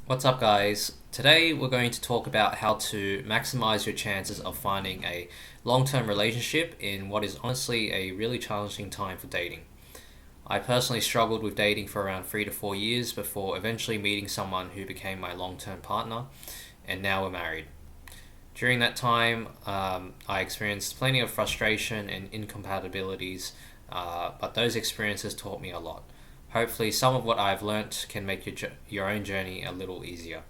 What's up, guys? Today we're going to talk about how to maximize your chances of finding a long term relationship in what is honestly a really challenging time for dating. I personally struggled with dating for around 3 to 4 years before eventually meeting someone who became my long term partner, and now we're married. During that time, I experienced plenty of frustration and incompatibilities, but those experiences taught me a lot. Hopefully, some of what I've learnt can make your own journey a little easier.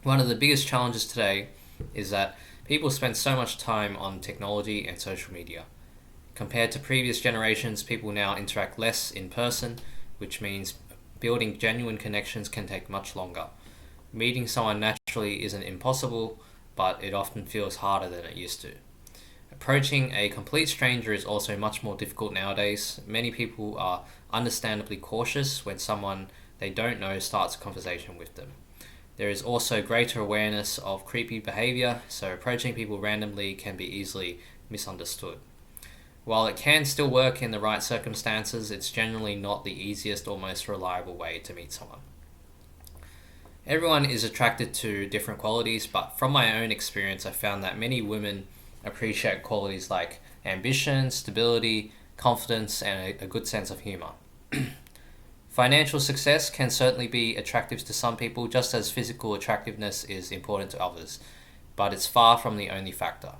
One of the biggest challenges today is that people spend so much time on technology and social media. Compared to previous generations, people now interact less in person, which means building genuine connections can take much longer. Meeting someone naturally isn't impossible, but it often feels harder than it used to. Approaching a complete stranger is also much more difficult nowadays. Many people are understandably cautious when someone they don't know starts a conversation with them. There is also greater awareness of creepy behavior, so approaching people randomly can be easily misunderstood. While it can still work in the right circumstances, it's generally not the easiest or most reliable way to meet someone. Everyone is attracted to different qualities, but from my own experience, I found that many women appreciate qualities like ambition, stability, confidence, and a good sense of humor. Financial success can certainly be attractive to some people, just as physical attractiveness is important to others, but it's far from the only factor.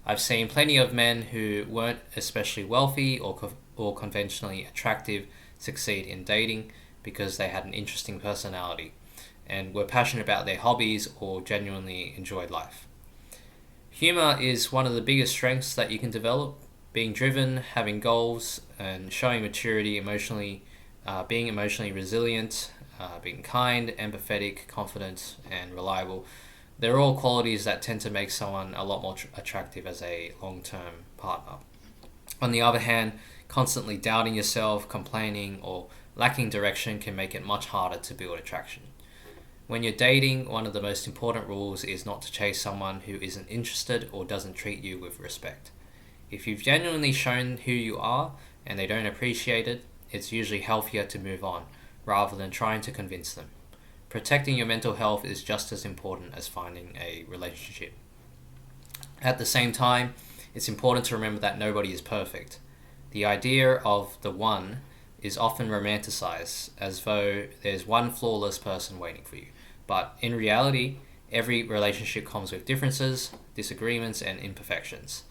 I've seen plenty of men who weren't especially wealthy or conventionally attractive succeed in dating because they had an interesting personality and were passionate about their hobbies or genuinely enjoyed life. Humor is one of the biggest strengths that you can develop. Being driven, having goals, and showing maturity emotionally, being emotionally resilient, being kind, empathetic, confident, and reliable. They're all qualities that tend to make someone a lot more attractive as a long term partner. On the other hand, constantly doubting yourself, complaining, or lacking direction can make it much harder to build attraction. When you're dating, one of the most important rules is not to chase someone who isn't interested or doesn't treat you with respect. If you've genuinely shown who you are and they don't appreciate it, it's usually healthier to move on rather than trying to convince them. Protecting your mental health is just as important as finding a relationship. At the same time, it's important to remember that nobody is perfect. The idea of the one is often romanticized as though there's one flawless person waiting for you. But in reality, every relationship comes with differences, disagreements, and imperfections.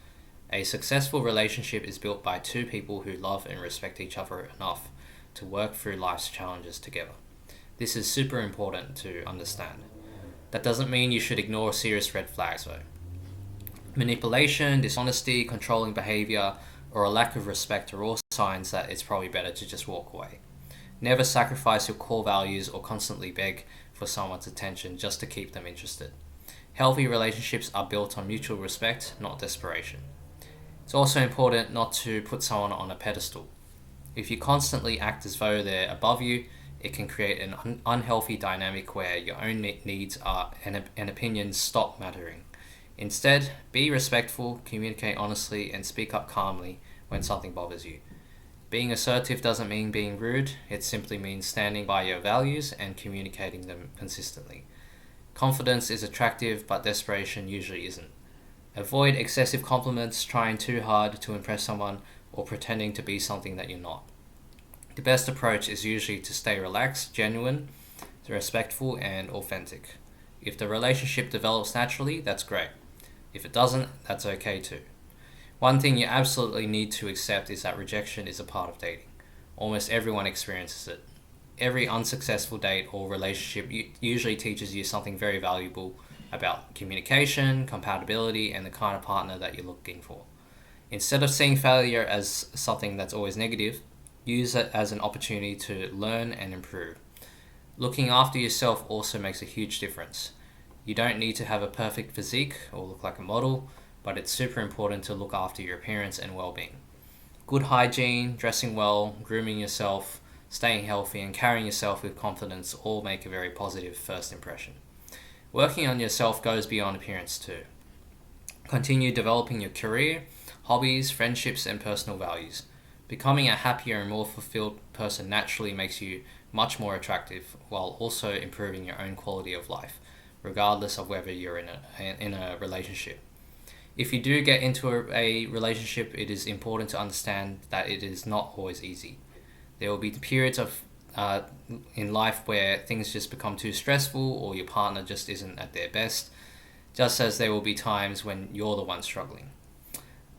A successful relationship is built by two people who love and respect each other enough to work through life's challenges together. This is super important to understand. That doesn't mean you should ignore serious red flags though. Manipulation, dishonesty, controlling behavior, or a lack of respect are all signs that it's probably better to just walk away. Never sacrifice your core values or constantly beg for someone's attention just to keep them interested. Healthy relationships are built on mutual respect, not desperation. It's also important not to put someone on a pedestal. If you constantly act as though they're above you, it can create an unhealthy dynamic where your own needs and opinions stop mattering. Instead, be respectful, communicate honestly, and speak up calmly when something bothers you. Being assertive doesn't mean being rude, it simply means standing by your values and communicating them consistently. Confidence is attractive, but desperation usually isn't. Avoid excessive compliments, trying too hard to impress someone, or pretending to be something that you're not. The best approach is usually to stay relaxed, genuine, respectful, and authentic. If the relationship develops naturally, that's great. If it doesn't, that's okay too. One thing you absolutely need to accept is that rejection is a part of dating. Almost everyone experiences it. Every unsuccessful date or relationship usually teaches you something very valuable about communication, compatibility, and the kind of partner that you're looking for. Instead of seeing failure as something that's always negative, use it as an opportunity to learn and improve. Looking after yourself also makes a huge difference. You don't need to have a perfect physique or look like a model, but it's super important to look after your appearance and well-being. Good hygiene, dressing well, grooming yourself, staying healthy, and carrying yourself with confidence all make a very positive first impression. Working on yourself goes beyond appearance too. Continue developing your career, hobbies, friendships, and personal values. Becoming a happier and more fulfilled person naturally makes you much more attractive while also improving your own quality of life, regardless of whether you're in a relationship. If you do get into a relationship, it is important to understand that it is not always easy. There will be periods of in life where things just become too stressful or your partner just isn't at their best, just as there will be times when you're the one struggling.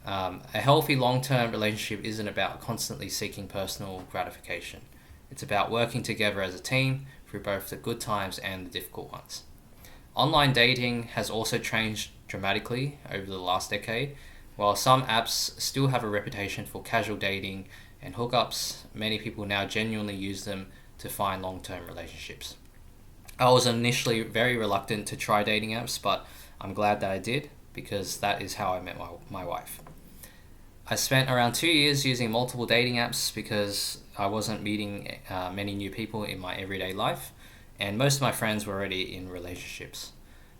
A healthy long-term relationship isn't about constantly seeking personal gratification. It's about working together as a team through both the good times and the difficult ones. Online dating has also changed dramatically over the last decade. While some apps still have a reputation for casual dating and hookups, many people now genuinely use them to find long-term relationships. I was initially very reluctant to try dating apps, but I'm glad that I did because that is how I met my wife. I spent around 2 years using multiple dating apps because I wasn't meeting many new people in my everyday life, and most of my friends were already in relationships.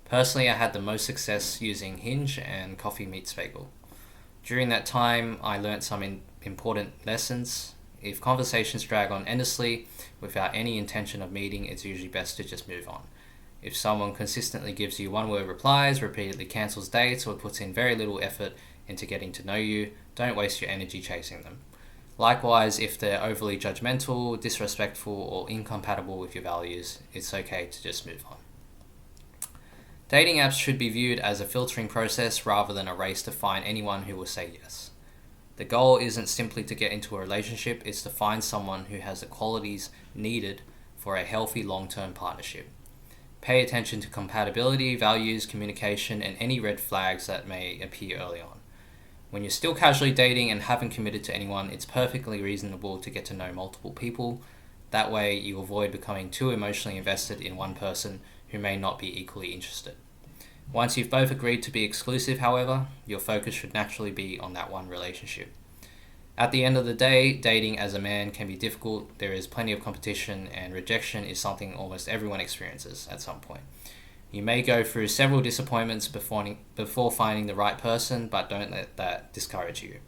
Personally, I had the most success using Hinge and Coffee Meets Bagel. During that time, I learned some important lessons. If conversations drag on endlessly without any intention of meeting, it's usually best to just move on. If someone consistently gives you one-word replies, repeatedly cancels dates, or puts in very little effort into getting to know you, don't waste your energy chasing them. Likewise, if they're overly judgmental, disrespectful, or incompatible with your values, it's okay to just move on. Dating apps should be viewed as a filtering process rather than a race to find anyone who will say yes. The goal isn't simply to get into a relationship, it's to find someone who has the qualities needed for a healthy long-term partnership. Pay attention to compatibility, values, communication, and any red flags that may appear early on. When you're still casually dating and haven't committed to anyone, it's perfectly reasonable to get to know multiple people. That way, you avoid becoming too emotionally invested in one person who may not be equally interested. Once you've both agreed to be exclusive, however, your focus should naturally be on that one relationship. At the end of the day, dating as a man can be difficult. There is plenty of competition, and rejection is something almost everyone experiences at some point. You may go through several disappointments before finding the right person, but don't let that discourage you.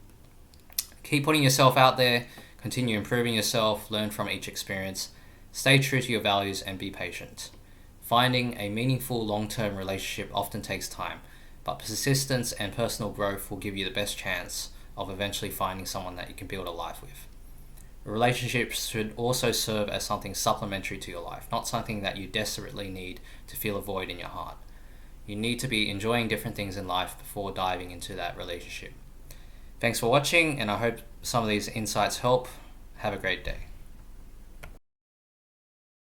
Keep putting yourself out there, continue improving yourself, learn from each experience, stay true to your values, and be patient. Finding a meaningful long-term relationship often takes time, but persistence and personal growth will give you the best chance of eventually finding someone that you can build a life with. Relationships should also serve as something supplementary to your life, not something that you desperately need to fill a void in your heart. You need to be enjoying different things in life before diving into that relationship. Thanks for watching, and I hope some of these insights help. Have a great day.